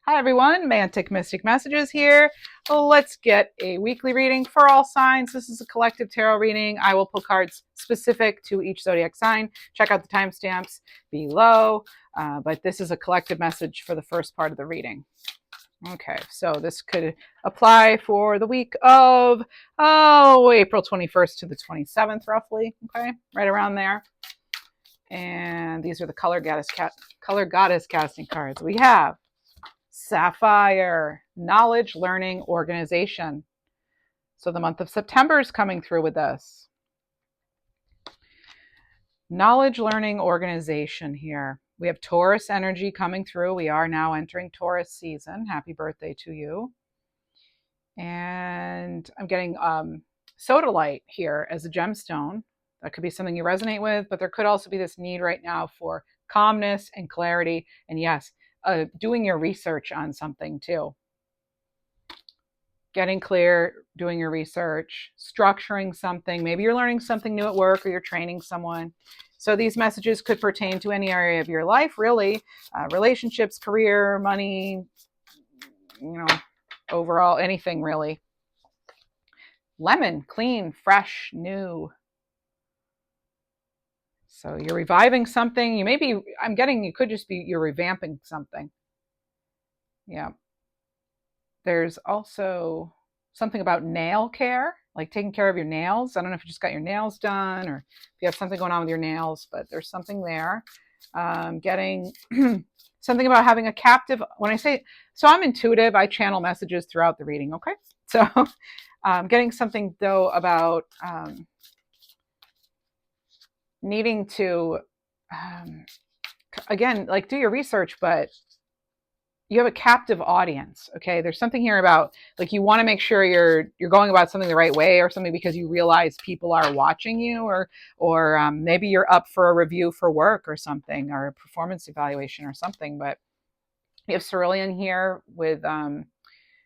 Hi everyone, Mantic Mystic Messages here. Let's get a weekly reading for all signs. This is a collective tarot reading. I will pull cards specific to each zodiac sign. Check out the timestamps below, but this is a collective message for the first part of the reading. Okay, so this could apply for the week of April 21st to the 27th, roughly. Okay, right around there. And these are the color goddess casting cards. We have Sapphire, knowledge, learning, organization. So the month of September is coming through with this. Knowledge, learning, organization here. We have Taurus energy coming through. We are now entering Taurus season. Happy birthday to you. And I'm getting sodalite here as a gemstone. That could be something you resonate with, but there could also be this need right now for calmness and clarity. And yes, doing your research on something too. Getting clear, doing your research, structuring something. Maybe you're learning something new at work or you're training someone. So these messages could pertain to any area of your life, really. Relationships, career, money, overall, anything really. Lemon, clean, fresh, new. So you're reviving something. You could just be, you're revamping something. Yeah. There's also something about nail care, like taking care of your nails. I don't know if you just got your nails done or if you have something going on with your nails, but there's something there. Getting something about having a captive. So I'm intuitive. I channel messages throughout the reading. Okay. So getting something though about needing to, again, like do your research, but you have a captive audience. Okay. There's something here about like, you want to make sure you're going about something the right way or something because you realize people are watching you or maybe you're up for a review for work or something or a performance evaluation or something. But you have cerulean here with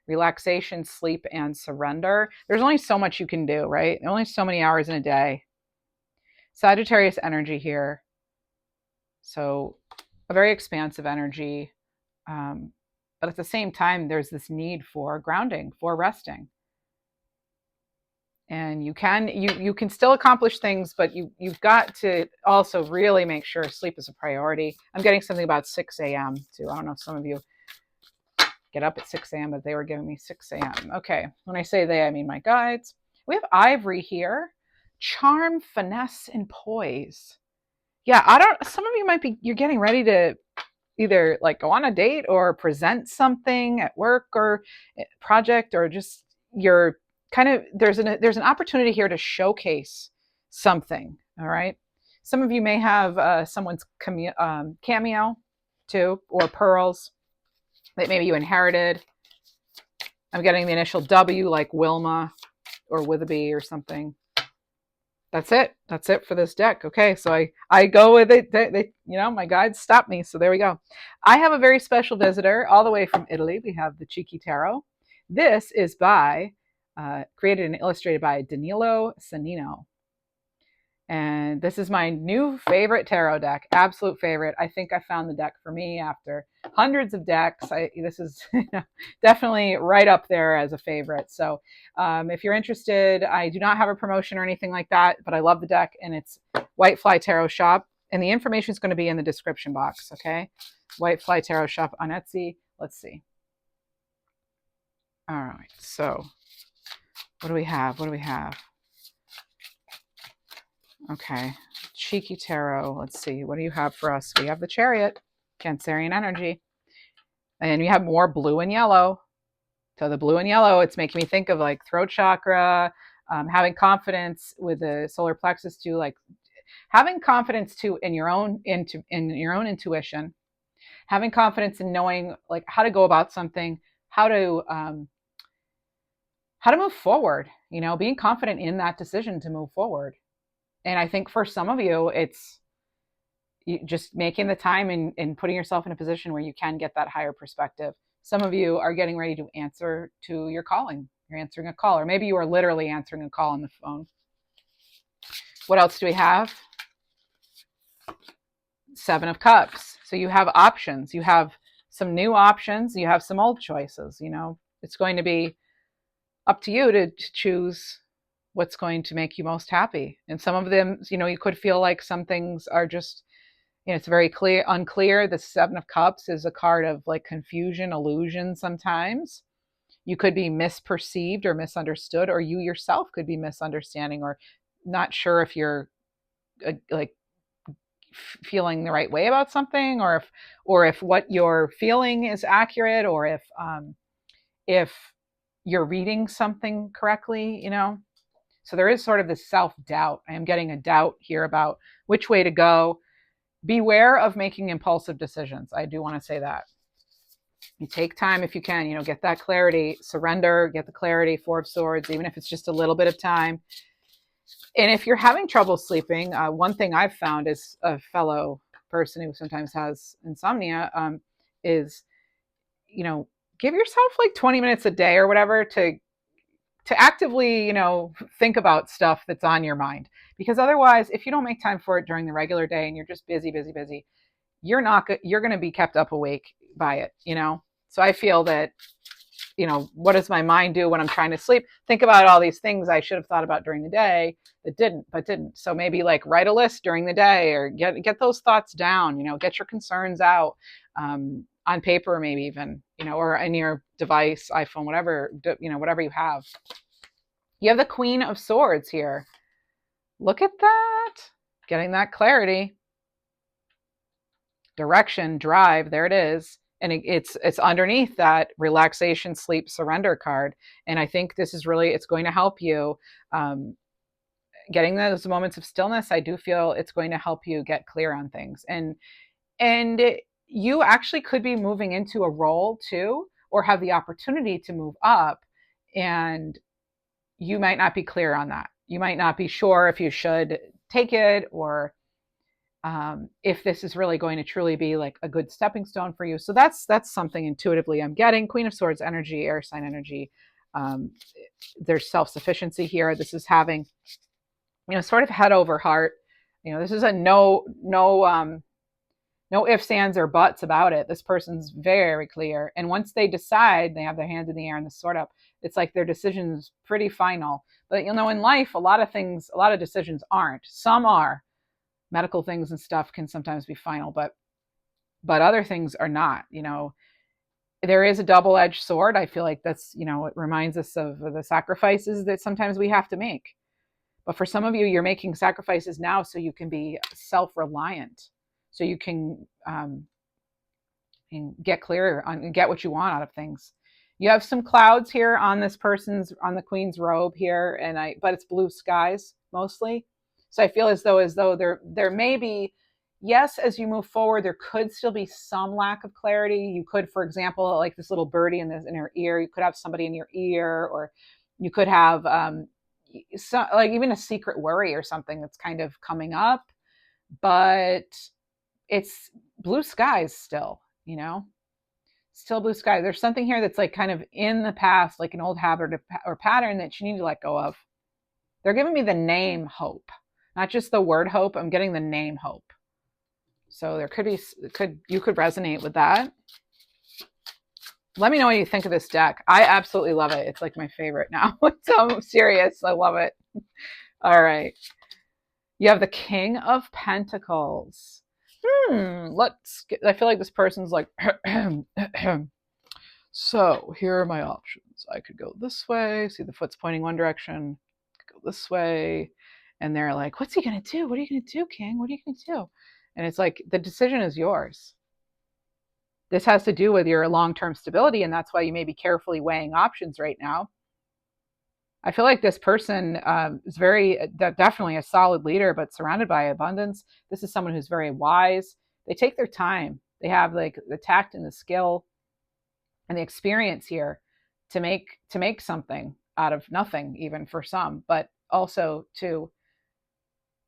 relaxation, sleep, and surrender. There's only so much you can do, right? Only so many hours in a day. Sagittarius energy here. So a very expansive energy. But at the same time, there's this need for grounding, for resting. And you can still accomplish things, but you've got to also really make sure sleep is a priority. I'm getting something about 6 a.m. too. I don't know if some of you get up at 6 a.m., but they were giving me 6 a.m. Okay. When I say they, I mean my guides. We have Ivory here. Charm, finesse, and poise. Yeah, some of you you're getting ready to either like go on a date or present something at work or project, or just you're kind of, there's an opportunity here to showcase something. All right. Some of you may have someone's cameo too, or pearls that maybe you inherited. I'm getting the initial W, like Wilma or Witherby or something. That's it for this deck. Okay, so I go with it. They my guides stop me, so there we go. I have a very special visitor all the way from Italy. We have the Cheeky Tarot. This is created and illustrated by Danilo Sanino. And this is my new favorite tarot deck, absolute favorite. I think I found the deck for me after hundreds of decks. This is definitely right up there as a favorite. So if you're interested, I do not have a promotion or anything like that, but I love the deck, and it's Whitefly Tarot Shop. And the information is going to be in the description box, okay? Whitefly Tarot Shop on Etsy. Let's see. All right, so what do we have? Okay, Cheeky Tarot. Let's see. What do you have for us? We have the Chariot, Cancerian energy. And you have more blue and yellow. So the blue and yellow, it's making me think of like throat chakra, having confidence with the solar plexus too, like having confidence too in your own intuition, having confidence in knowing like how to go about something, how to move forward, being confident in that decision to move forward. And I think for some of you, it's just making the time and putting yourself in a position where you can get that higher perspective. Some of you are getting ready to answer to your calling. You're answering a call, or maybe you are literally answering a call on the phone. What else do we have? 7 of Cups. So you have options. You have some new options. You have some old choices. It's going to be up to you to choose what's going to make you most happy. And some of them, you could feel like some things are just, it's very unclear. The Seven of Cups is a card of like confusion, illusion sometimes. You could be misperceived or misunderstood, or you yourself could be misunderstanding or not sure if you're like feeling the right way about something, or if what you're feeling is accurate, or if you're reading something correctly. So there is sort of this self-doubt. I am getting a doubt here about which way to go. Beware of making impulsive decisions. I do want to say that. You take time if you can, get that clarity, surrender, get the clarity, Four of Swords, even if it's just a little bit of time. And if you're having trouble sleeping, one thing I've found as a fellow person who sometimes has insomnia is, give yourself like 20 minutes a day or whatever to actively, think about stuff that's on your mind. Because otherwise, if you don't make time for it during the regular day and you're just busy, you're going to be kept up awake by it. So I feel that, what does my mind do when I'm trying to sleep? Think about all these things I should have thought about during the day that didn't. So maybe like write a list during the day, or get those thoughts down, get your concerns out on paper, maybe even, or in your device, iPhone, whatever, whatever you have. You have the Queen of Swords here. Look at that. Getting that clarity, direction, drive. There it is. And it's underneath that relaxation, sleep, surrender card. And I think this is really, it's going to help you getting those moments of stillness. I do feel it's going to help you get clear on things. And you actually could be moving into a role too, or have the opportunity to move up, and you might not be clear on that. You might not be sure if you should take it, or if this is really going to truly be like a good stepping stone for you. So that's something intuitively I'm getting. Queen of Swords energy, air sign energy. There's self-sufficiency here. This is having, sort of head over heart. This is a no ifs, ands, or buts about it. This person's very clear. And once they decide, they have their hands in the air and the sword up. It's like their decision's pretty final. But in life, a lot of decisions aren't. Some are. Medical things and stuff can sometimes be final, but other things are not. There is a double-edged sword. I feel like that's, it reminds us of the sacrifices that sometimes we have to make. But for some of you, you're making sacrifices now so you can be self-reliant, so you can get clear on, get what you want out of things. You have some clouds here on this person's, on the Queen's robe here, but it's blue skies mostly. So I feel as though there may be, yes, as you move forward, there could still be some lack of clarity. You could, for example, like this little birdie in her ear, you could have somebody in your ear, or you could have like even a secret worry or something that's kind of coming up, but it's blue skies still, still blue sky. There's something here that's like kind of in the past, like an old habit or pattern that you need to let go of. They're giving me the name hope. Not just the word hope, I'm getting the name hope. So there you could resonate with that. Let me know what you think of this deck. I absolutely love it. It's like my favorite now. So I'm serious. I love it. All right. You have the King of Pentacles. I feel like this person's like, so here are my options. I could go this way. See the foot's pointing one direction. I could go this way. And they're like, what's he going to do? What are you going to do, King? What are you going to do? And it's like, the decision is yours. This has to do with your long-term stability, and that's why you may be carefully weighing options right now. I feel like this person is definitely a solid leader, but surrounded by abundance. This is someone who's very wise. They take their time. They have like the tact and the skill and the experience here to make something out of nothing, even for some, but also to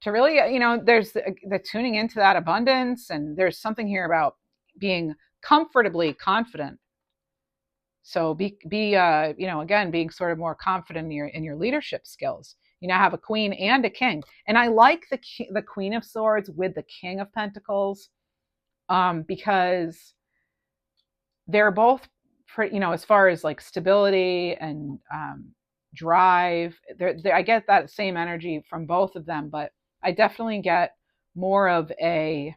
really, there's the tuning into that abundance. And there's something here about being comfortably confident. So be again, being sort of more confident in your leadership skills. You now have a queen and a king. And I like the Queen of Swords with the King of Pentacles, because they're both pretty, as far as like stability and drive, I get that same energy from both of them, but I definitely get more of a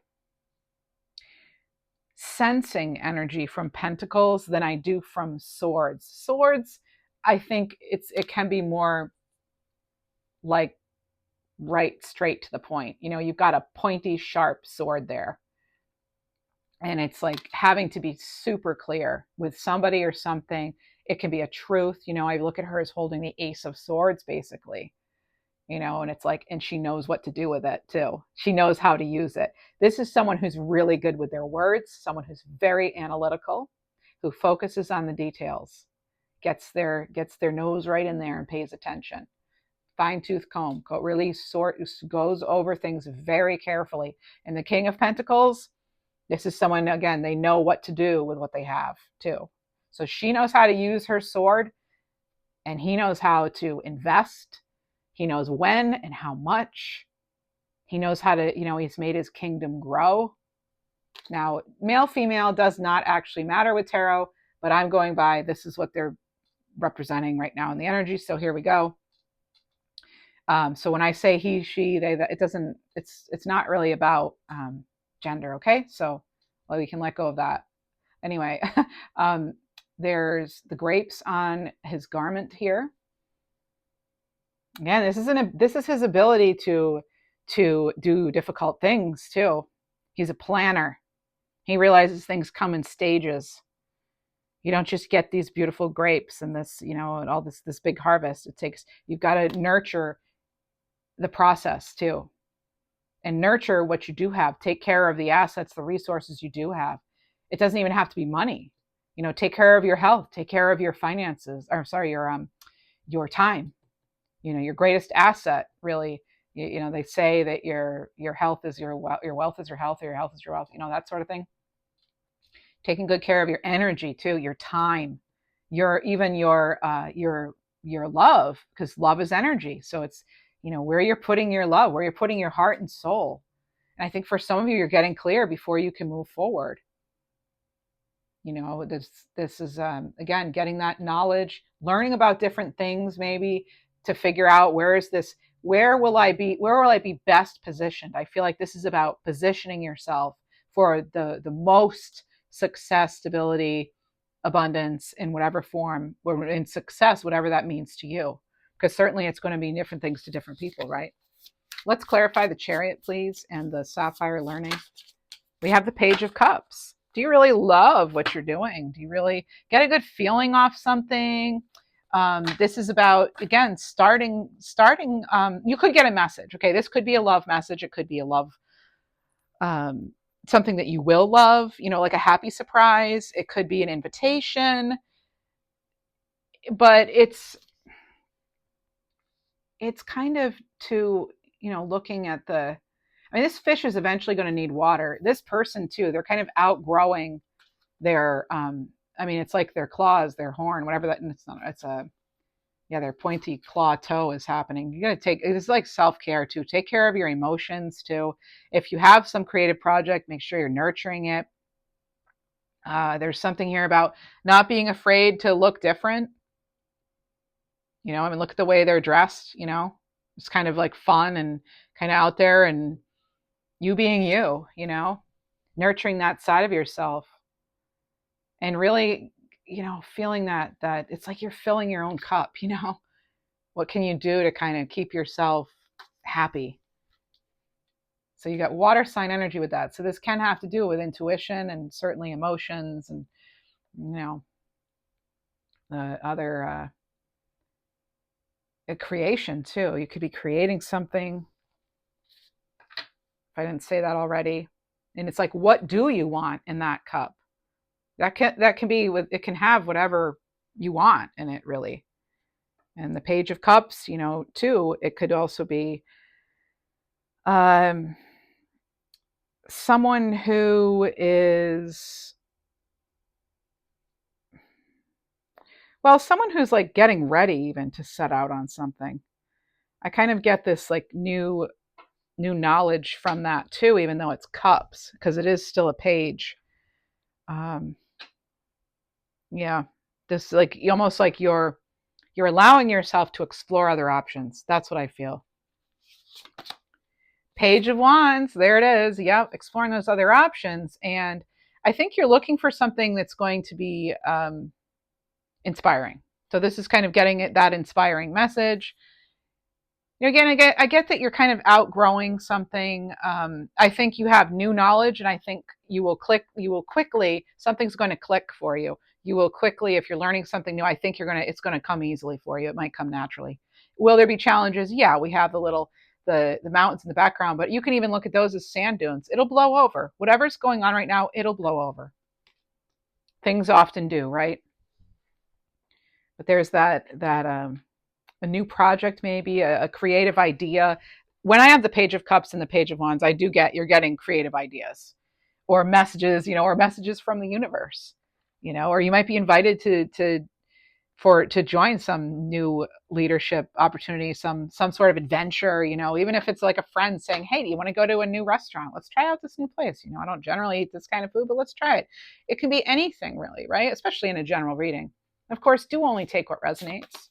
sensing energy from pentacles than I do from swords. Swords, I think it can be more like right straight to the point. You've got a pointy, sharp sword there. And it's like having to be super clear with somebody or something. It can be a truth. I look at her as holding the Ace of Swords, basically, and it's like, and she knows what to do with it too. She knows how to use it. This is someone who's really good with their words, someone who's very analytical, who focuses on the details, gets their nose right in there and pays attention. Fine tooth comb, really goes over things very carefully. And the King of Pentacles, this is someone, again, they know what to do with what they have too. So she knows how to use her sword, and he knows how to invest. He knows when and how much. He knows how to, he's made his kingdom grow. Now, male, female does not actually matter with tarot, but I'm going by, this is what they're representing right now in the energy. So here we go. So when I say he, she, they, it doesn't, it's not really about gender. Okay. So we can let go of that. Anyway, there's the grapes on his garment here. Again, this is his ability to do difficult things too. He's a planner. He realizes things come in stages. You don't just get these beautiful grapes and this, and all this big harvest. You've got to nurture the process too, and nurture what you do have. Take care of the assets, the resources you do have. It doesn't even have to be money. Take care of your health, take care of your finances, or sorry, your time. Your greatest asset, really. They say that your health is your wealth is your health, or your health is your wealth. That sort of thing. Taking good care of your energy too, your time, your love, because love is energy. So it's where you're putting your love, where you're putting your heart and soul. And I think for some of you, you're getting clear before you can move forward. This is again, getting that knowledge, learning about different things, maybe to figure out where will I be best positioned. I feel like this is about positioning yourself for the most success, stability, abundance in whatever form, or in success, whatever that means to you. Because certainly it's going to be different things to different people, right? Let's clarify the Chariot, please, and the Sapphire learning. We have the Page of Cups. Do you really love what you're doing? Do you really get a good feeling off something? This is about, again, starting. You could get a message. Okay, this could be a love message. It could be a love, something that you will love, like a happy surprise. It could be an invitation, but it's kind of to, looking at this fish is eventually going to need water. This person too, they're kind of outgrowing their, it's like their claws, their horn, whatever that, their pointy claw toe is happening. You got to it's like self-care too. Take care of your emotions too. If you have some creative project, make sure you're nurturing it. There's something here about not being afraid to look different. Look at the way they're dressed, it's kind of like fun and kind of out there, and you being you, nurturing that side of yourself, and really, feeling that it's like you're filling your own cup, what can you do to kind of keep yourself happy? So you got water sign energy with that. So this can have to do with intuition and certainly emotions, and, the other, a creation too. You could be creating something, if I didn't say that already. And it's like, what do you want in that cup? That can be with, it can have whatever you want in it, really. And the Page of Cups, too, it could also be someone who is, someone who's like getting ready even to set out on something. I kind of get this like new knowledge from that too, even though it's cups, because it is still a page. Yeah. This like almost like you're allowing yourself to explore other options. That's what I feel. Page of Wands, there it is. Yep, exploring those other options. And I think you're looking for something that's going to be inspiring. So this is kind of getting it that inspiring message. Again, I get that you're kind of outgrowing something. I think you have new knowledge, and I think you will quickly, something's going to click for you. You will quickly, if you're learning something new, I think it's going to come easily for you. It might come naturally. Will there be challenges? Yeah, we have the mountains in the background, but you can even look at those as sand dunes. It'll blow over. Whatever's going on right now, it'll blow over. Things often do, right? But there's that a new project, maybe a creative idea. When I have the Page of Cups and the Page of Wands, I do get you're getting creative ideas or messages, or messages from the universe, or you might be invited to join some new leadership opportunity, some sort of adventure, even if it's like a friend saying, hey, do you want to go to a new restaurant? Let's try out this new place. I don't generally eat this kind of food, but let's try it. It can be anything really, right? Especially in a general reading. Of course, do only take what resonates.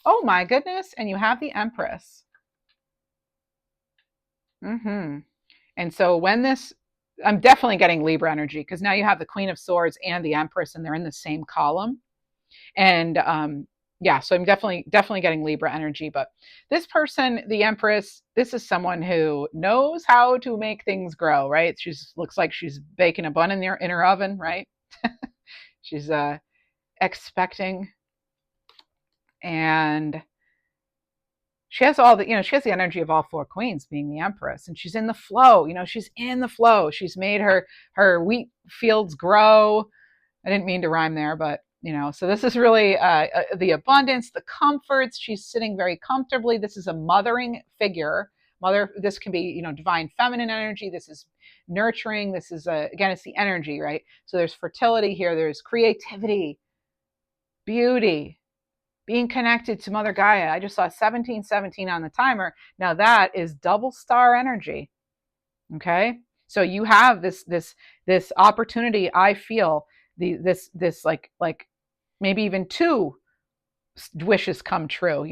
Oh my goodness. And you have the Empress. Mm-hmm. And so I'm definitely getting Libra energy because now you have the Queen of Swords and the Empress, and they're in the same column. And yeah, so I'm definitely getting Libra energy. But this person, the Empress, this is someone who knows how to make things grow, right? She's looks like she's baking a bun in her oven, right? She's expecting, and she has she has the energy of all four queens being the Empress, and she's in the flow. She's in the flow. She's made her wheat fields grow. I didn't mean to rhyme there, but so this is really the abundance, the comforts. She's sitting very comfortably. This is a mothering figure. This can be divine feminine energy. This is nurturing. This is again, it's the energy, right? So there's fertility here. There's creativity, beauty, being connected to Mother Gaia. I just saw 1717 on the timer. Now that is double star energy. Okay, so you have this opportunity. I feel this like maybe even two wishes come true.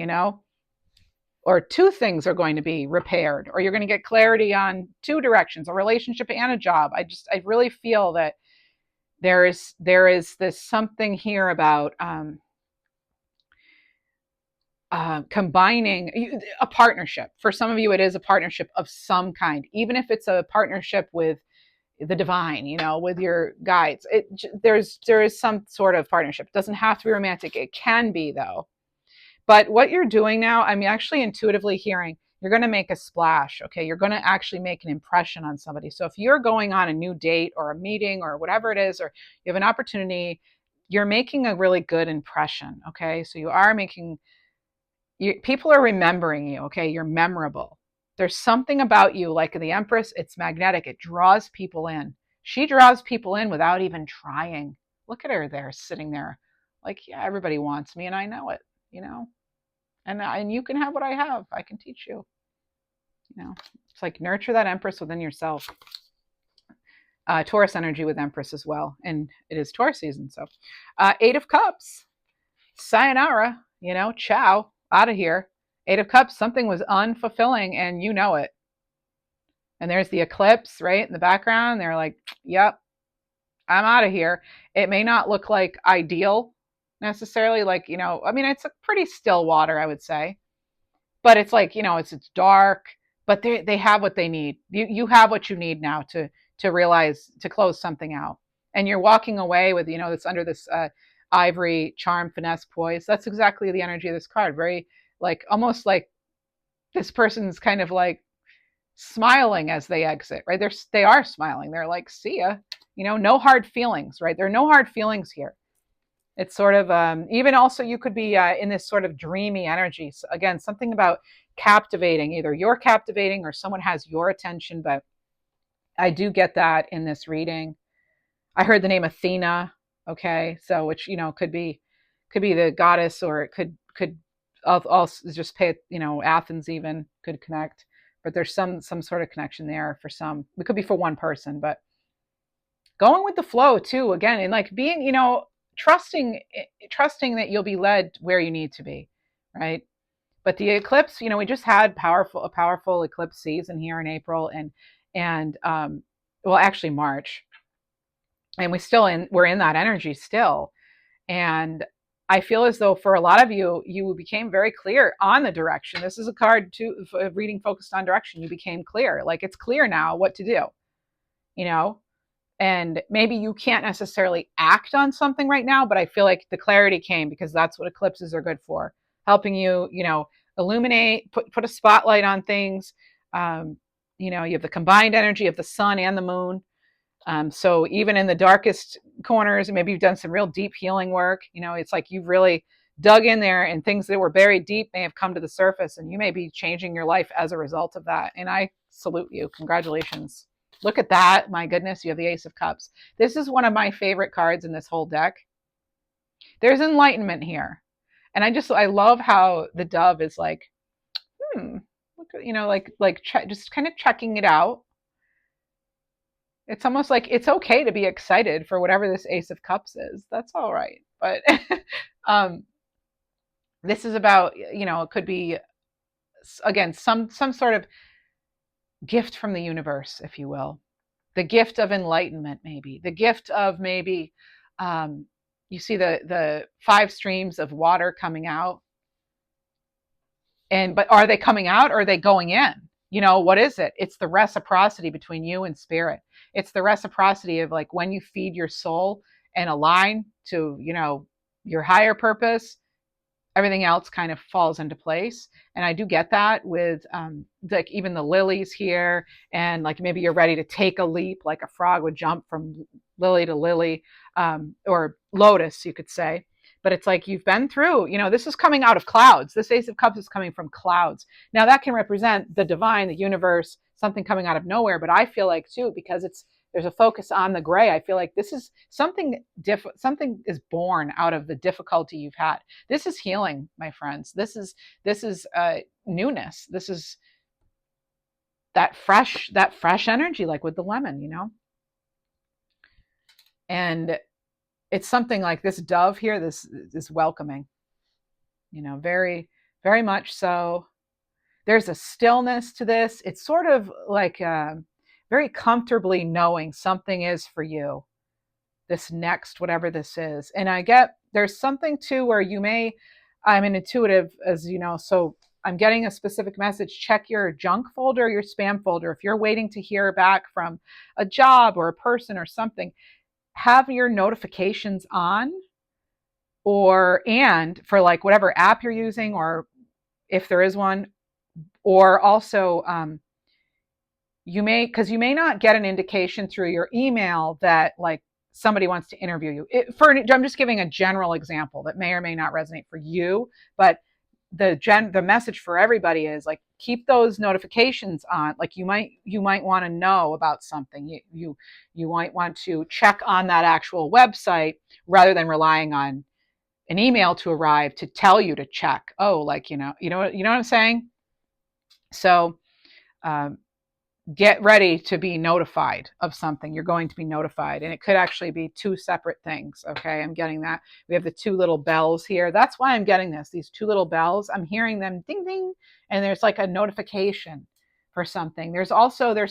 Or two things are going to be repaired, or you're going to get clarity on two directions, a relationship and a job. I really feel that there is this something here about combining a partnership. For some of you, it is a partnership of some kind, even if it's a partnership with the divine, with your guides. There is some sort of partnership. It doesn't have to be romantic. It can be, though. But what you're doing now, I'm actually intuitively hearing you're going to make a splash. Okay, you're going to actually make an impression on somebody. So if you're going on a new date or a meeting or whatever it is, or you have an opportunity, you're making a really good impression. Okay, so you are making people are remembering you. Okay, you're memorable. There's something about you, like the Empress. It's magnetic. It draws people in. She draws people in without even trying. Look at her there, sitting there, like, yeah, everybody wants me, and I know it. And you can have what I have. I can teach you. It's like nurture that Empress within yourself. Taurus energy with Empress as well, and it is Taurus season. So, Eight of Cups, sayonara. Ciao, out of here. Eight of Cups, something was unfulfilling, and you know it. And there's the eclipse right in the background. They're like, yep, I'm out of here. It may not look like ideal necessarily, like, it's a pretty still water, I would say. But it's like, it's dark, but they have what they need. You have what you need now to realize, to close something out. And you're walking away with, it's under this ivory, charm, finesse, poise. That's exactly the energy of this card. Very like, almost like this person's kind of like smiling as they exit, right? They are smiling. They're like, see ya. No hard feelings, right? There are no hard feelings here. It's sort of even also you could be in this sort of dreamy energy. So again, something about captivating. Either you're captivating or someone has your attention. But I do get that in this reading. I heard the name Athena. Okay, so which could be the goddess, or it could also just pay. Athens even could connect. But there's some sort of connection there for some. It could be for one person, but going with the flow too. Again, and like being trusting that you'll be led where you need to be, right? But the eclipse, we just had a powerful eclipse season here in April, and well, actually March, and we're in that energy still. And I feel as though for a lot of you, you became very clear on the direction. This is a card to reading focused on direction. You became clear, like it's clear now what to do, you know. And maybe you can't necessarily act on something right now, but I feel like the clarity came because that's what eclipses are good for, helping you, illuminate, put a spotlight on things. You have the combined energy of the sun and the moon. So even in the darkest corners, maybe you've done some real deep healing work. It's like you've really dug in there, and things that were buried deep may have come to the surface, and you may be changing your life as a result of that. And I salute you. Congratulations. Look at that. My goodness, you have the Ace of Cups. This is one of my favorite cards in this whole deck. There's enlightenment here. And I love how the dove is like, look at, just kind of checking it out. It's almost like it's okay to be excited for whatever this Ace of Cups is. That's all right. But this is about, it could be, again, some sort of gift from the universe, if you will. The gift of enlightenment, maybe. The gift of maybe, you see the 5 streams of water coming out. But are they coming out or are they going in? What is it? It's the reciprocity between you and spirit. It's the reciprocity of like when you feed your soul and align to, your higher purpose, everything else kind of falls into place. And I do get that with like even the lilies here, and like maybe you're ready to take a leap, like a frog would jump from lily to lily, or lotus, you could say. But it's like you've been through, this is coming out of clouds. This Ace of Cups is coming from clouds. Now that can represent the divine, the universe, something coming out of nowhere. But I feel like too, because there's a focus on the gray, I feel like this is something something is born out of the difficulty you've had. This is healing, my friends. This is newness. This is that fresh energy, like with the lemon, And it's something like this dove here, this is welcoming, very, very much so. There's a stillness to this. It's sort of like very comfortably knowing something is for you, this next, whatever this is. And I get there's something too where I'm an intuitive, as you know, so I'm getting a specific message. Check your junk folder, your spam folder. If you're waiting to hear back from a job or a person or something, have your notifications on, and for like whatever app you're using, or if there is one, or also you may not get an indication through your email that like somebody wants to interview you. I'm just giving a general example that may or may not resonate for you, but the message for everybody is like keep those notifications on. Like you might want to know about something. You might want to check on that actual website rather than relying on an email to arrive to tell you to check. Oh, like you know what I'm saying? So get ready to be notified of something. You're going to be notified, and it could actually be 2 separate things. Okay, I'm getting that. We have the 2 little bells here. That's why I'm getting these 2 little bells. I'm hearing them ding ding, and there's like a notification for something. There's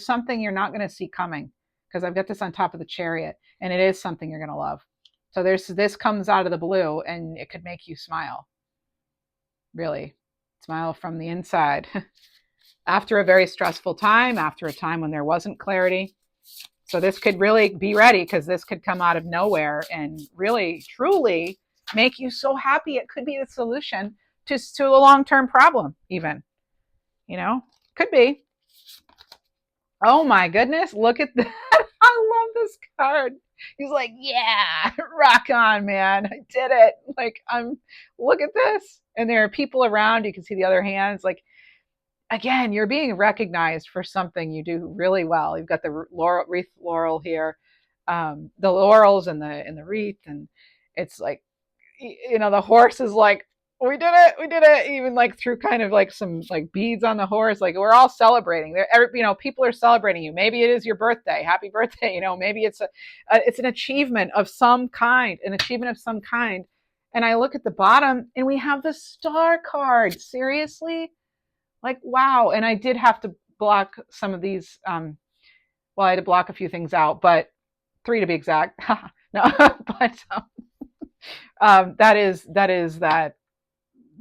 something you're not going to see coming, because I've got this on top of the Chariot, and it is something you're going to love. So this comes out of the blue, and it could make you smile. Really, smile from the inside. After a very stressful time, after a time when there wasn't clarity. So this could really be ready, because this could come out of nowhere and really, truly make you so happy. It could be the solution to a long-term problem even, could be. Oh my goodness, look at that. I love this card. He's like, yeah, rock on, man. I did it. Like, look at this. And there are people around. You can see the other hands. Like, again, you're being recognized for something you do really well. You've got the wreath laurel here, the laurels and the wreath, and it's like, the horse is like, We did it. We did it. Even like through kind of like some like beads on the horse. Like we're all celebrating. People are celebrating you. Maybe it is your birthday. Happy birthday. Maybe it's an achievement of some kind. An achievement of some kind. And I look at the bottom, and we have the star card. Seriously, like wow. And I did have to block some of these. Well, I had to block a few things out, but 3 to be exact. No, but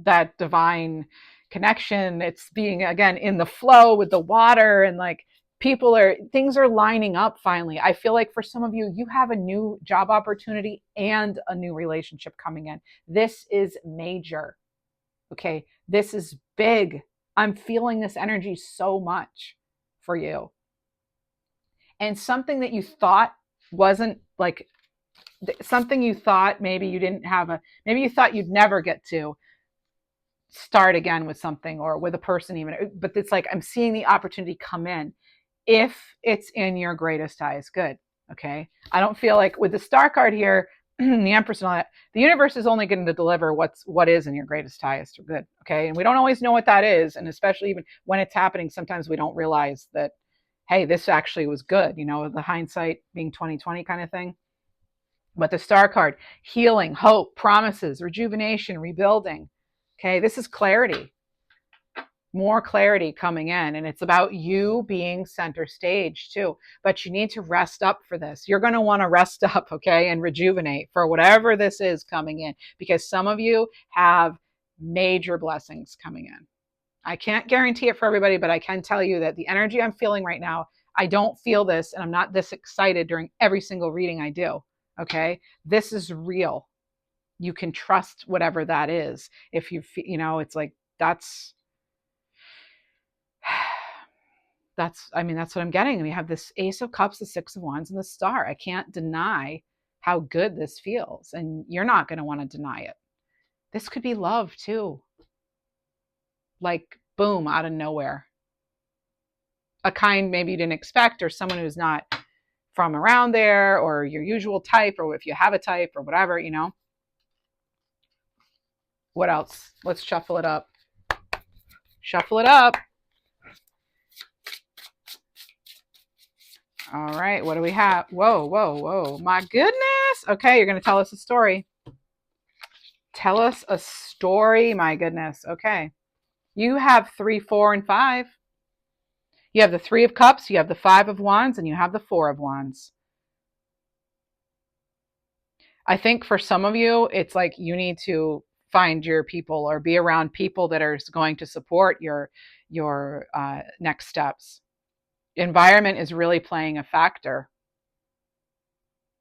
that divine connection. It's being again in the flow with the water, and like things are lining up finally. I feel like for some of you, you have a new job opportunity and a new relationship coming in. This is major. Okay. This is big. I'm feeling this energy so much for you. And something that you thought wasn't like something you thought maybe you didn't have maybe you thought you'd never get to start again with something or with a person even, but it's like I'm seeing the opportunity come in if it's in your greatest highest good. Okay. I don't feel like with the star card here, the Empress and all that, the universe is only going to deliver what is in your greatest highest or good. Okay. And we don't always know what that is. And especially even when it's happening, sometimes we don't realize that, hey, this actually was good, the hindsight being 2020 kind of thing. But the star card, healing, hope, promises, rejuvenation, rebuilding. Okay, this is clarity, more clarity coming in. And it's about you being center stage too. But you need to rest up for this. You're going to want to rest up, okay, and rejuvenate for whatever this is coming in, because some of you have major blessings coming in. I can't guarantee it for everybody, but I can tell you that the energy I'm feeling right now, I don't feel this, and I'm not this excited during every single reading I do. Okay, this is real. You can trust whatever that is. If you, it's like that's what I'm getting. We have this Ace of Cups, the Six of Wands, and the Star. I can't deny how good this feels, and you're not going to want to deny it. This could be love too. Like boom, out of nowhere. A kind maybe you didn't expect, or someone who's not from around there, or your usual type, or if you have a type or whatever, What else? Let's shuffle it up. Shuffle it up. All right, what do we have? Whoa, whoa, whoa. My goodness. Okay, you're going to tell us a story. Tell us a story, my goodness. Okay. You have 3, 4, and 5. You have the 3 of Cups, you have the 5 of Wands, and you have the 4 of Wands. I think for some of you, it's like you need to find your people or be around people that are going to support your next steps. Environment is really playing a factor.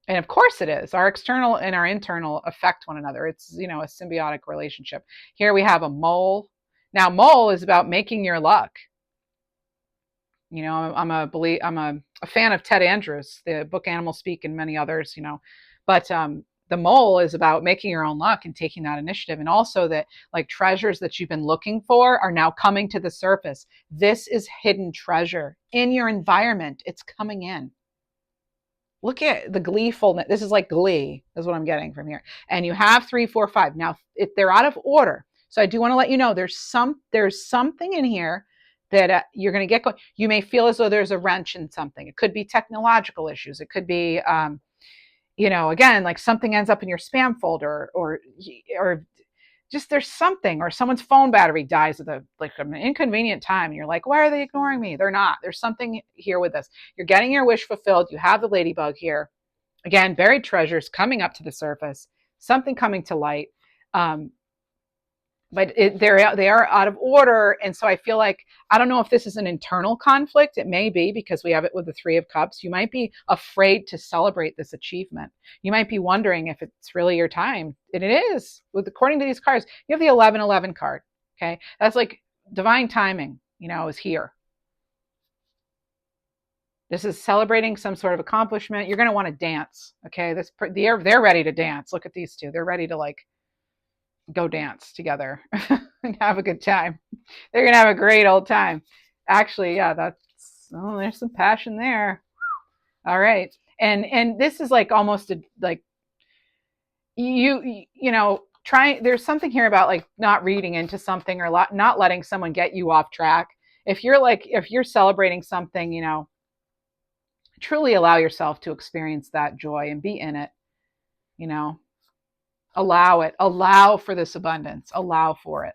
And of course it is. Our external and our internal affect one another. It's, a symbiotic relationship. Here we have a mole. Now, mole is about making your luck. I'm a fan of Ted Andrews, the book Animal Speak, and many others, but the mole is about making your own luck and taking that initiative. And also that like treasures that you've been looking for are now coming to the surface. This is hidden treasure in your environment. It's coming in. Look at the gleefulness. This is like glee, is what I'm getting from here. And you have 3, 4, 5. Now, if they're out of order. So I do want to let you know there's something in here that you're going to get going. You may feel as though there's a wrench in something. It could be technological issues. It could be, again, like something ends up in your spam folder or just there's something, or someone's phone battery dies at an inconvenient time. And you're like, why are they ignoring me? They're not. There's something here with this. You're getting your wish fulfilled. You have the ladybug here. Again, buried treasures coming up to the surface, something coming to light. But they are out of order. And so I feel like, I don't know if this is an internal conflict. It may be, because we have it with the 3 of Cups. You might be afraid to celebrate this achievement. You might be wondering if it's really your time. And it is. According to these cards, you have the 11-11 card. Okay. That's like divine timing, is here. This is celebrating some sort of accomplishment. You're going to want to dance. Okay. They're ready to dance. Look at these two. They're ready to go dance together and have a good time. They're going to have a great old time. Actually, yeah, there's some passion there. All right. And this is like almost there's something here about like not reading into something or not letting someone get you off track. If you're celebrating something, truly allow yourself to experience that joy and be in it, you know, allow for this abundance, allow for it,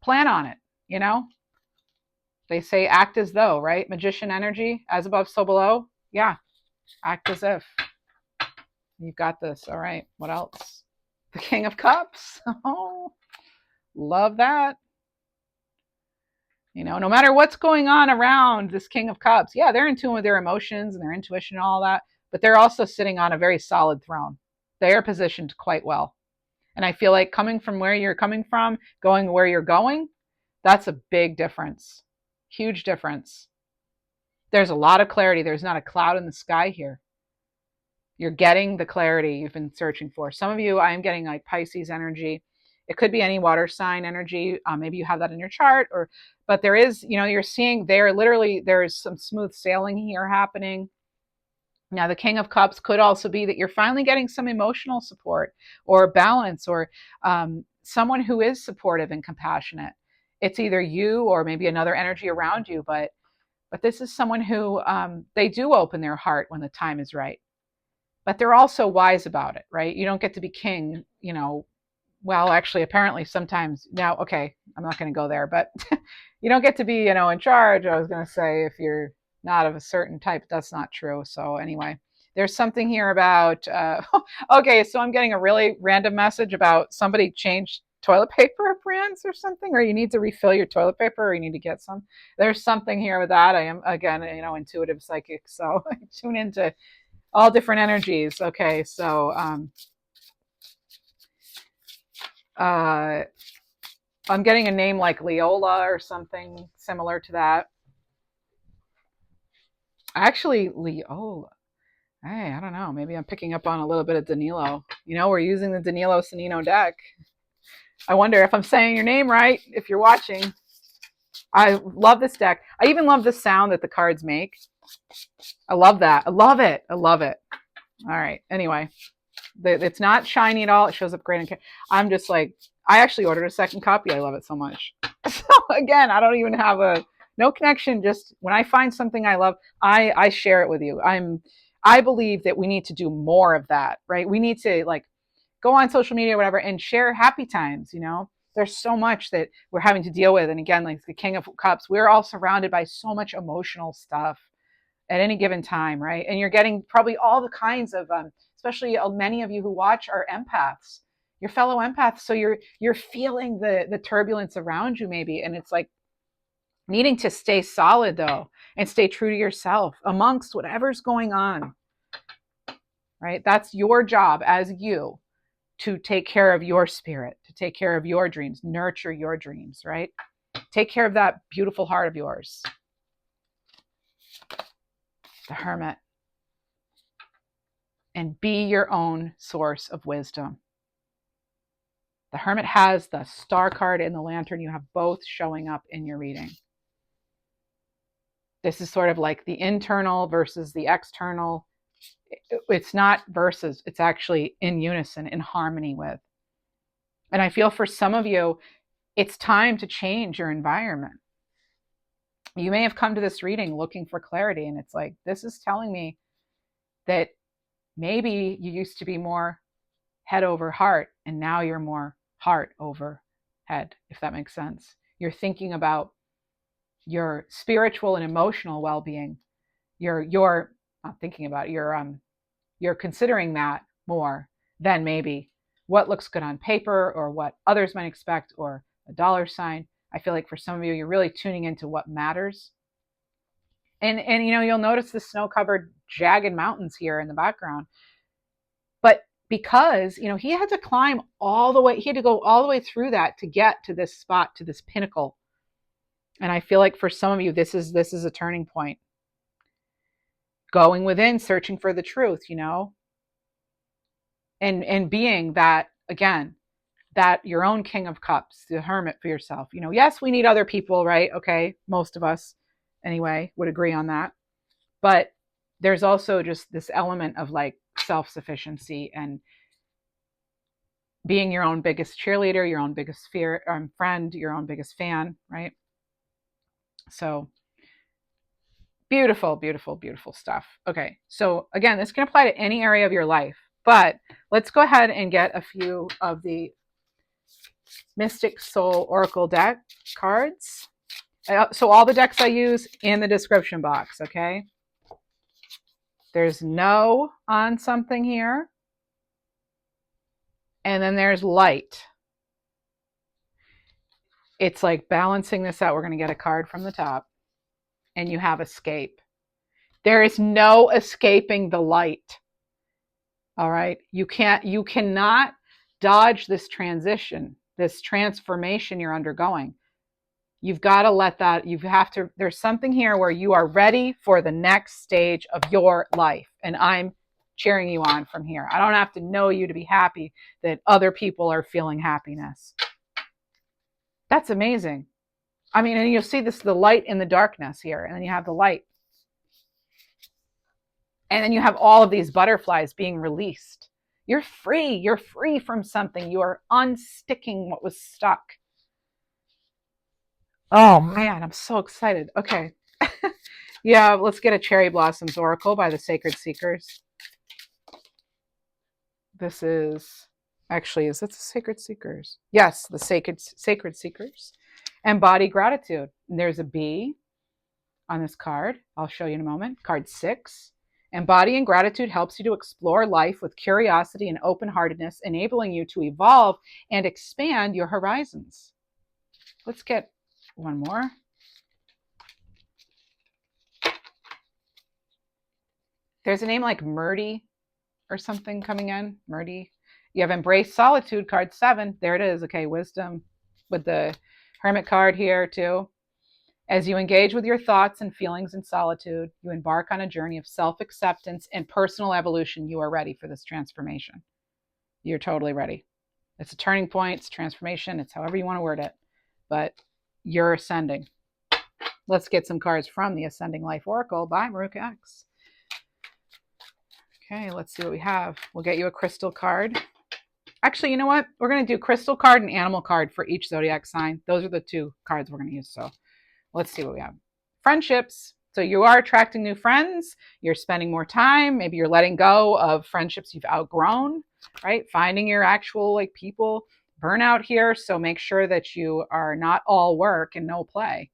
plan on it, they say act as though, right? Magician energy, as above, so below. Yeah. Act as if you've got this. All right. What else? The King of Cups. Oh, love that. No matter what's going on around this King of Cups, yeah, they're in tune with their emotions and their intuition and all that, but they're also sitting on a very solid throne. They are positioned quite well. And I feel like coming from where you're coming from, going where you're going, that's a big difference. Huge difference. There's a lot of clarity. There's not a cloud in the sky here. You're getting the clarity you've been searching for. Some of you, I am getting like Pisces energy. It could be any water sign energy. Maybe you have that in your chart, but there is, you're seeing there's some smooth sailing here happening. Now, the King of Cups could also be that you're finally getting some emotional support or balance, or someone who is supportive and compassionate. It's either you or maybe another energy around you, but this is someone who they do open their heart when the time is right. But they're also wise about it, right? You don't get to be king, well, actually, apparently sometimes now, okay, I'm not going to go there, but you don't get to be, in charge. I was going to say, if you're not of a certain type, that's not true. So anyway, there's something here about, okay, so I'm getting a really random message about somebody changed toilet paper brands or something, or you need to refill your toilet paper, or you need to get some. There's something here with that. I am, again, intuitive psychic, so I tune into all different energies. Okay, so I'm getting a name like Leola or something similar to that. Actually, Leola. Hey, I don't know. Maybe I'm picking up on a little bit of Danilo. We're using the Danilo Sanino deck. I wonder if I'm saying your name right, if you're watching. I love this deck. I even love the sound that the cards make. I love that. I love it. I love it. All right. Anyway, it's not shiny at all. It shows up great. I'm just like, I actually ordered a second copy. I love it so much. So again, I don't even have no connection. Just when I find something I love, I share it with you. I believe that we need to do more of that, right? We need to like go on social media or whatever and share happy times. There's so much that we're having to deal with. And again, like the King of Cups, we're all surrounded by so much emotional stuff at any given time, right? And you're getting probably all the kinds of, especially many of you who watch are empaths, your fellow empaths. So you're feeling the turbulence around you maybe, and it's like needing to stay solid though, and stay true to yourself amongst whatever's going on, right? That's your job as you to take care of your spirit, to take care of your dreams, nurture your dreams, right? Take care of that beautiful heart of yours. The Hermit. And be your own source of wisdom. The Hermit has the Star card and the Lantern. You have both showing up in your reading. This is sort of like the internal versus the external. It's not versus, it's actually in unison, in harmony with. And I feel for some of you, it's time to change your environment. You may have come to this reading looking for clarity, and it's like, this is telling me that maybe you used to be more head over heart, and now you're more heart over head, if that makes sense. You're thinking about your spiritual and emotional well-being. You're not thinking about it, you're considering that more than maybe what looks good on paper or what others might expect or a dollar sign. I feel like for some of you, you're really tuning into what matters. And you'll notice the snow-covered jagged mountains here in the background. But because, he had to climb all the way, he had to go all the way through that to get to this spot, to this pinnacle. And I feel like for some of you, this is a turning point. Going within, searching for the truth, and being that, again, that your own King of Cups, the Hermit for yourself. Yes, we need other people, right? Okay, most of us, anyway, would agree on that. But there's also just this element of like self-sufficiency and being your own biggest cheerleader, your own biggest friend, your own biggest fan, right? So beautiful, beautiful, beautiful stuff. Okay, so again, this can apply to any area of your life, but let's go ahead and get a few of the Mystic Soul Oracle deck cards. So all the decks I use in the description box, okay? There's no on something here. And then there's light. It's like balancing this out. We're going to get a card from the top. And you have escape. There is no escaping the light. All right? You cannot dodge this transition, this transformation you're undergoing. You've got to let that, there's something here where you are ready for the next stage of your life. And I'm cheering you on from here. I don't have to know you to be happy that other people are feeling happiness. That's amazing. I mean, and you'll see this, the light in the darkness here, and then you have the light. And then you have all of these butterflies being released. You're free. You're free from something. You are unsticking what was stuck. Oh man, I'm so excited. Okay. Yeah, let's get a Cherry Blossoms Oracle by the Sacred Seekers. This is, actually, is it the Sacred Seekers? Yes, the Sacred Seekers. Embody gratitude. And there's a bee on this card. I'll show you in a moment. Card 6. Embodying gratitude helps you to explore life with curiosity and open-heartedness, enabling you to evolve and expand your horizons. Let's get one more. There's a name like Murdy or something coming in. Murdy. You have Embrace Solitude, card 7. There it is. Okay, wisdom with the Hermit card here too. As you engage with your thoughts and feelings in solitude, you embark on a journey of self-acceptance and personal evolution. You are ready for this transformation. You're totally ready. It's a turning point. It's transformation. It's however you want to word it. But you're ascending. Let's get some cards from the Ascending Life Oracle by Maruka X. Okay, let's see what we have. We'll get you a crystal card. Actually, you know what? We're going to do crystal card and animal card for each zodiac sign. Those are the two cards we're going to use. So let's see what we have. Friendships. So you are attracting new friends. You're spending more time. Maybe you're letting go of friendships you've outgrown, right? Finding your actual like people. Burnout here. So make sure that you are not all work and no play.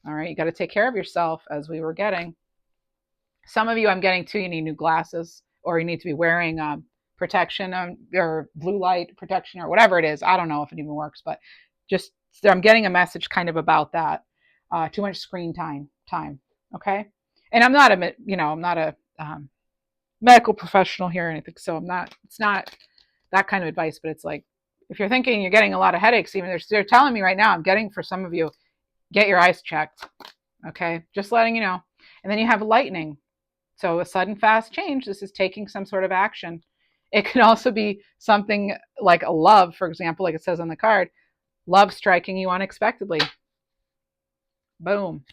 All right. You got to take care of yourself, as we were getting. Some of you, I'm getting too, you need new glasses, or you need to be wearing protection or blue light protection or whatever it is. I don't know if it even works, but just I'm getting a message kind of about that. Too much screen time. Okay. And I'm not a medical professional here or anything. So it's not that kind of advice, but it's like, if you're thinking you're getting a lot of headaches, even they're telling me right now, I'm getting, for some of you, get your eyes checked. Okay. Just letting you know. And then you have lightning. So a sudden fast change, this is taking some sort of action. It can also be something like a love, for example, like it says on the card, love striking you unexpectedly. Boom.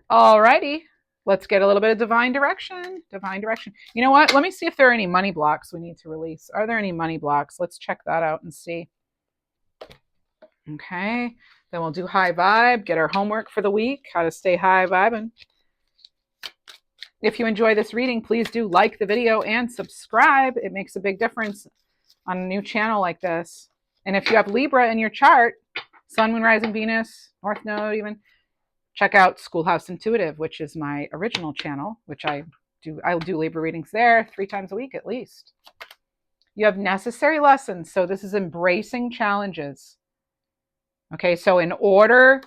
All righty. Let's get a little bit of divine direction. Divine direction. You know what? Let me see if there are any money blocks we need to release. Are there any money blocks? Let's check that out and see. Okay. Then we'll do high vibe, get our homework for the week, how to stay high vibing. If you enjoy this reading, please do like the video and subscribe. It makes a big difference on a new channel like this. And if you have Libra in your chart, Sun, Moon, Rising, Venus, North Node even, check out Schoolhouse Intuitive, which is my original channel, which I'll do Libra readings there 3 times a week at least. You have necessary lessons. So this is embracing challenges. Okay, so in order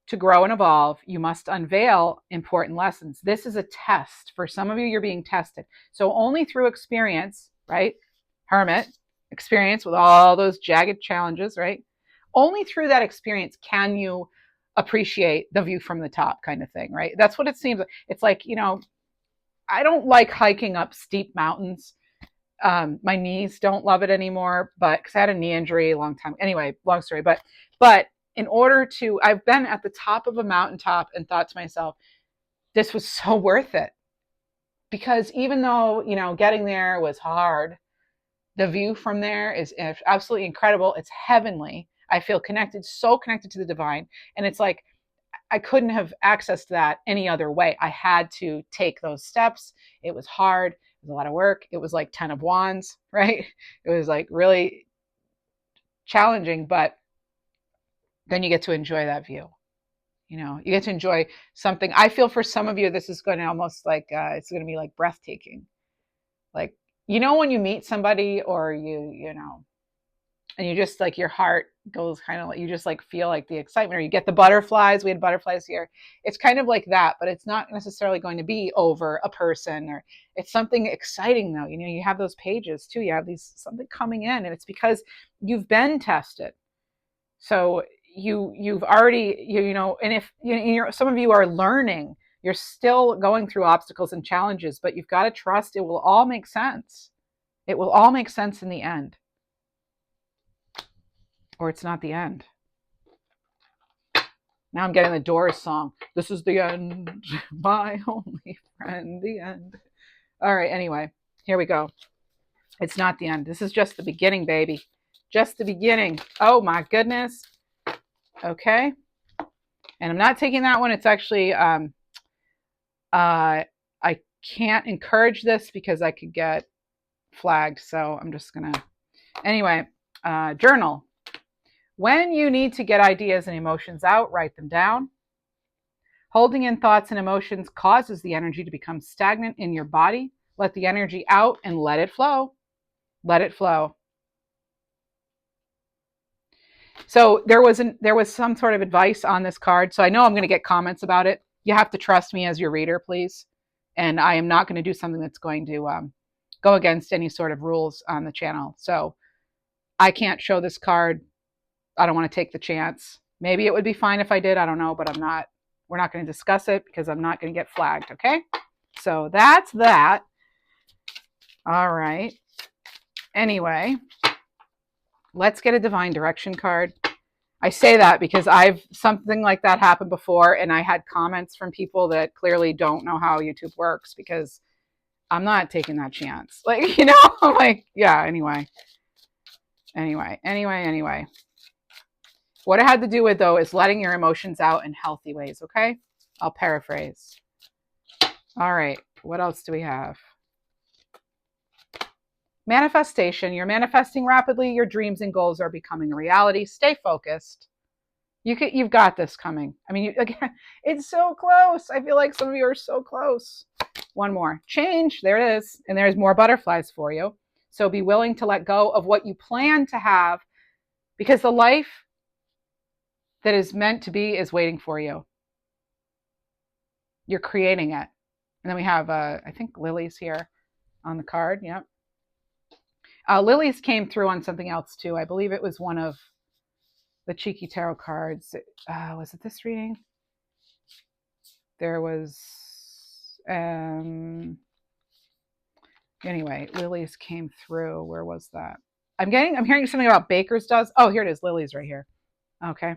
to grow and evolve, you must unveil important lessons. This is a test. For some of you, you're being tested. So only through experience, right? Hermit, experience with all those jagged challenges, right? Only through that experience can you appreciate the view from the top kind of thing, right? That's what it seems like. It's like, I don't like hiking up steep mountains. My knees don't love it anymore, but because I had a knee injury a long time. Anyway, long story, but in order to, I've been at the top of a mountaintop and thought to myself, this was so worth it. Because even though, getting there was hard, The view from there is absolutely incredible. It's heavenly. I feel connected, so connected to the divine. And it's like, I couldn't have accessed that any other way. I had to take those steps. It was hard. It was a lot of work. It was like 10 of wands, right? It was like really challenging, but then you get to enjoy that view. You know, you get to enjoy something. I feel for some of you, this is going to almost like, it's going to be like breathtaking. Like, you know, when you meet somebody or you know, and you just like your heart goes kind of like, you just like feel like the excitement, or you get the butterflies. We had butterflies here. It's kind of like that, but it's not necessarily going to be over a person, or it's something exciting though. You know, you have those pages too. You have these something coming in, and it's because you've been tested. So you've already, you know, and if you're, some of you are learning, you're still going through obstacles and challenges, but you've got to trust it will all make sense. It will all make sense in the end. Or it's not the end. Now I'm getting the Doors song. This is the end, my only friend, the end. All right, anyway, here we go. It's not the end. This is just the beginning, baby. Just the beginning. Oh my goodness. Okay. And I'm not taking that one. It's actually, I can't encourage this because I could get flagged. So I'm just going to, anyway, journal. When you need to get ideas and emotions out, write them down. Holding in thoughts and emotions causes the energy to become stagnant in your body. Let the energy out and let it flow. Let it flow. So there was some sort of advice on this card. So I know I'm going to get comments about it. You have to trust me as your reader, please. And I am not going to do something that's going to go against any sort of rules on the channel. So I can't show this card. I don't want to take the chance. Maybe it would be fine if I did. I don't know, but I'm not. We're not going to discuss it because I'm not going to get flagged. Okay. So that's that. All right. Anyway, let's get a divine direction card. I say that because something like that happened before, and I had comments from people that clearly don't know how YouTube works, because I'm not taking that chance. Like, you know, I'm like, yeah, anyway. What it had to do with, though, is letting your emotions out in healthy ways, okay? I'll paraphrase. All right, what else do we have? Manifestation. You're manifesting rapidly. Your dreams and goals are becoming a reality. Stay focused. You've got this coming. I mean, again, it's so close. I feel like some of you are so close. One more. Change. There it is. And there's more butterflies for you. So be willing to let go of what you plan to have, because the life that is meant to be is waiting for you. You're creating it. And then we have, I think, lilies here on the card. Yep. Lilies came through on something else too. I believe it was one of the cheeky tarot cards. Was it this reading? There was, anyway, lilies came through. Where was that? I'm hearing something about baker's dozen. Oh, here it is. Lilies right here. Okay.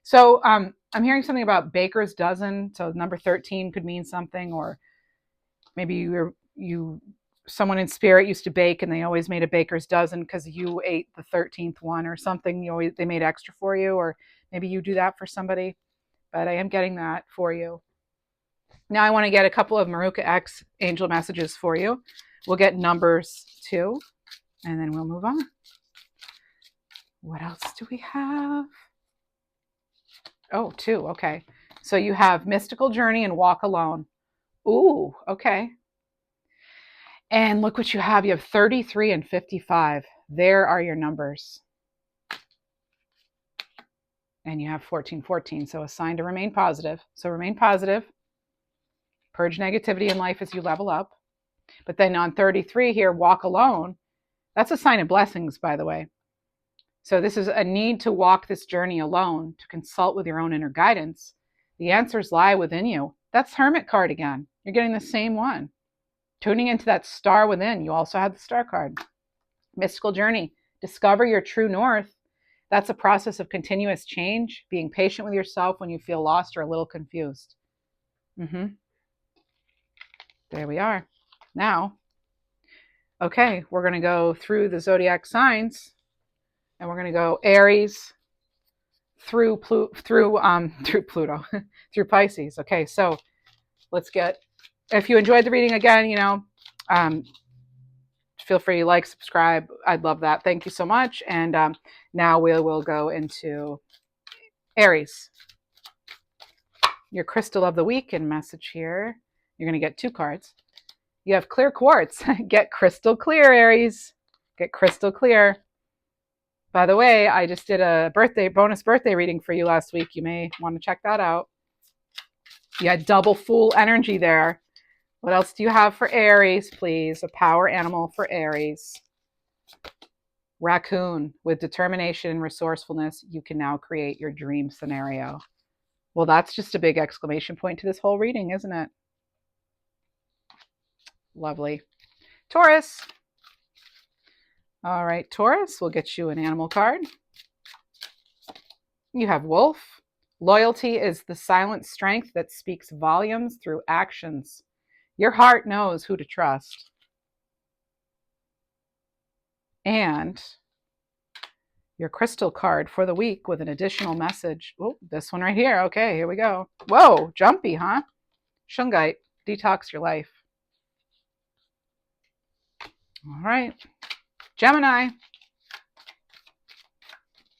So I'm hearing something about baker's dozen. So number 13 could mean something, or maybe someone in spirit used to bake and they always made a baker's dozen because you ate the 13th one or something. They made extra for you, or maybe you do that for somebody. But I am getting that for you. Now I want to get a couple of Maruka X angel messages for you. We'll get numbers 2, and then we'll move on. What else do we have? Oh, 2. Okay. So you have mystical journey and walk alone. Ooh, okay. And look what you have. You have 33 and 55. There are your numbers. And you have 14. So a sign to remain positive. So remain positive. Purge negativity in life as you level up. But then on 33 here, walk alone. That's a sign of blessings, by the way. So this is a need to walk this journey alone, to consult with your own inner guidance. The answers lie within you. That's Hermit card again. You're getting the same one. Tuning into that star within. You also have the star card. Mystical journey. Discover your true north. That's a process of continuous change, being patient with yourself when you feel lost or a little confused. There we are. Now, Okay, we're going to go through the zodiac signs, and we're going to go Aries through through Pluto, through Pisces. Okay, so let's get. If you enjoyed the reading, again, feel free to like, subscribe. I'd love that. Thank you so much. And now we will go into Aries, your crystal of the week and message here. You're going to get 2 cards. You have clear quartz. Get crystal clear, Aries. Get crystal clear. By the way, I just did a bonus birthday reading for you last week. You may want to check that out. You had double Fool energy there. What else do you have for Aries, please? A power animal for Aries. Raccoon. With determination and resourcefulness, you can now create your dream scenario. Well, that's just a big exclamation point to this whole reading, isn't it? Lovely. Taurus. All right, Taurus, we'll get you an animal card. You have Wolf. Loyalty is the silent strength that speaks volumes through actions. Your heart knows who to trust. And your crystal card for the week with an additional message. Oh, this one right here. Okay, here we go. Whoa, jumpy, huh? Shungite, detox your life. All right. Gemini,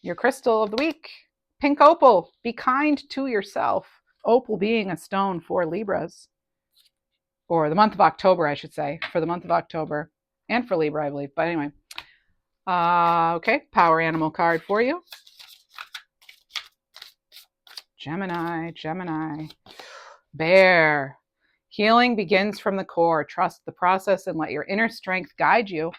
your crystal of the week. Pink opal, be kind to yourself. Opal being a stone for Libras. Or the month of October, I should say. For the month of October. And for Libra, I believe. But anyway. Okay, power animal card for you. Gemini. Bear. Healing begins from the core. Trust the process and let your inner strength guide you.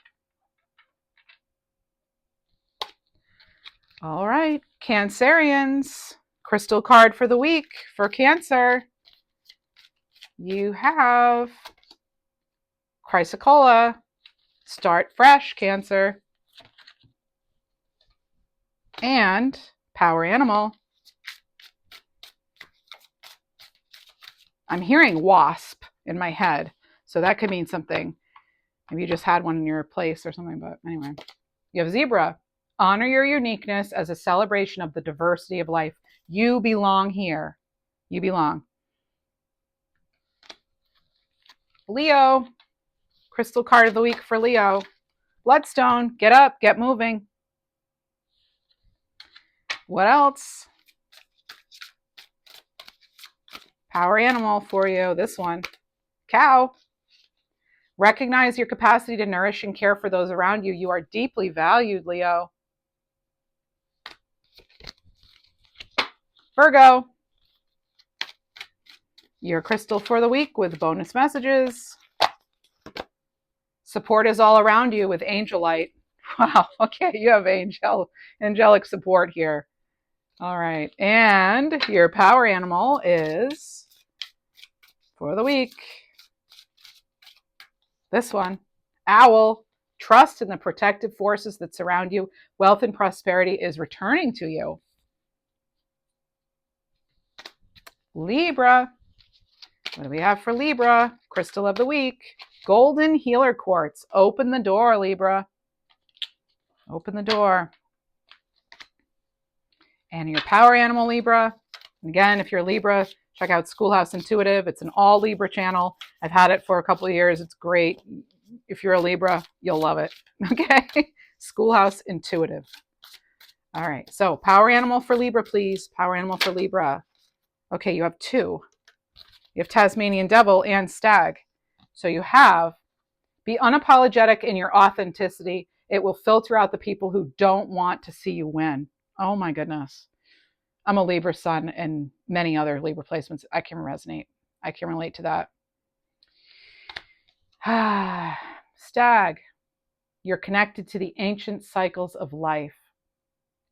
All right, Cancerians. Crystal card for the week for Cancer. You have Chrysocolla. Start fresh, Cancer. And power animal. I'm hearing wasp in my head, so that could mean something. Maybe you just had one in your place or something, but anyway. You have Zebra. Honor your uniqueness as a celebration of the diversity of life. You belong here. You belong. Leo. Crystal card of the week for Leo. Bloodstone. Get up, get moving. What else? Power animal for you, this one. Cow. Recognize your capacity to nourish and care for those around you. You are deeply valued, Leo. Virgo. Your crystal for the week with bonus messages. Support is all around you with angel light. Wow, okay, you have angelic support here. All right, and your power animal is, for the week, this one, Owl. Trust in the protective forces that surround you. Wealth and prosperity is returning to you. Libra. What do we have for Libra? Crystal of the week. Golden healer quartz. Open the door, Libra. Open the door. And your power animal, Libra. Again, if you're Libra, check out Schoolhouse Intuitive. It's an all Libra channel. I've had it for a couple of years. It's great. If you're a Libra, you'll love it. Okay? Schoolhouse Intuitive. All right. So power animal for Libra, please. Power animal for Libra. Okay, you have 2. You have Tasmanian Devil and Stag. So you have, be unapologetic in your authenticity. It will filter out the people who don't want to see you win. Oh my goodness. I'm a Libra sun and many other Libra placements. I can resonate. I can relate to that. Stag, you're connected to the ancient cycles of life,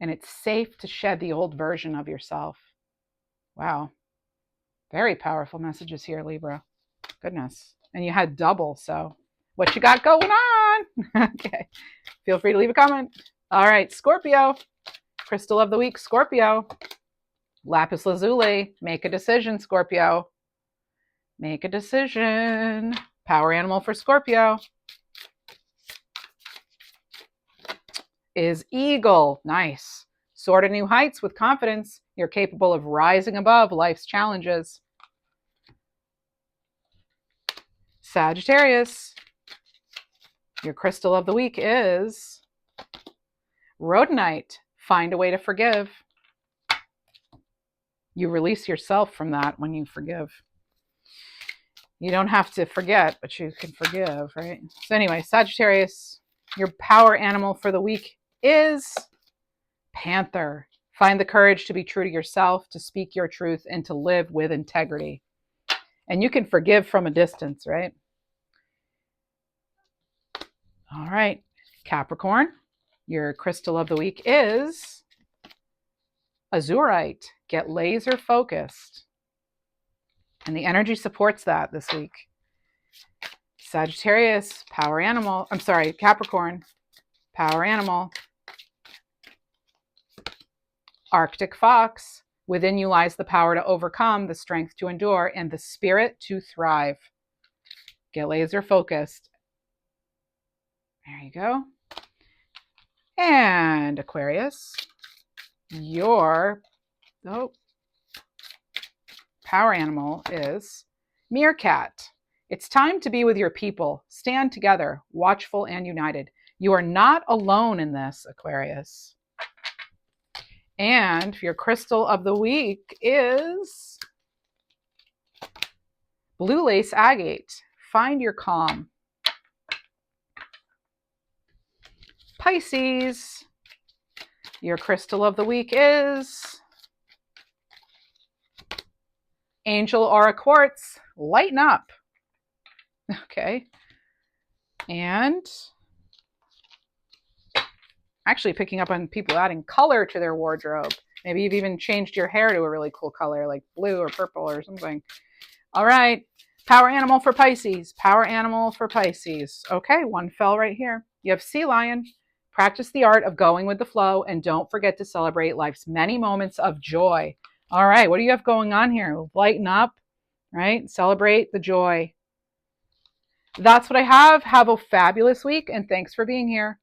and it's safe to shed the old version of yourself. Wow. Very powerful messages here, Libra. Goodness. And you had double, so what you got going on? Okay. Feel free to leave a comment. All right, Scorpio. Crystal of the week, Scorpio. Lapis lazuli. Make a decision, Scorpio. Make a decision. Power animal for Scorpio. is Eagle. Nice. Soar to new heights with confidence. You're capable of rising above life's challenges. Sagittarius. Your crystal of the week is Rhodonite. Find a way to forgive. You release yourself from that when you forgive. You don't have to forget, but you can forgive, right? So anyway, Sagittarius, your power animal for the week is Panther. Find the courage to be true to yourself, to speak your truth, and to live with integrity. And you can forgive from a distance, right? All right, Capricorn, your crystal of the week is Azurite. Get laser focused. And the energy supports that this week. Sagittarius, power animal. I'm sorry, Capricorn, power animal. Arctic Fox. Within you lies the power to overcome, the strength to endure, and the spirit to thrive. Get laser focused. There you go. And Aquarius, your power animal is Meerkat. It's time to be with your people. Stand together, watchful and united. You are not alone in this, Aquarius. And your crystal of the week is Blue Lace Agate. Find your calm. Pisces, your crystal of the week is Angel Aura Quartz. Lighten up. Okay. And actually picking up on people adding color to their wardrobe. Maybe you've even changed your hair to a really cool color like blue or purple or something. All right. Power animal for Pisces. Power animal for Pisces. Okay, one fell right here. You have Sea Lion. Practice the art of going with the flow and don't forget to celebrate life's many moments of joy. All right, what do you have going on here? Lighten up, right? Celebrate the joy. That's what I have. Have a fabulous week and thanks for being here.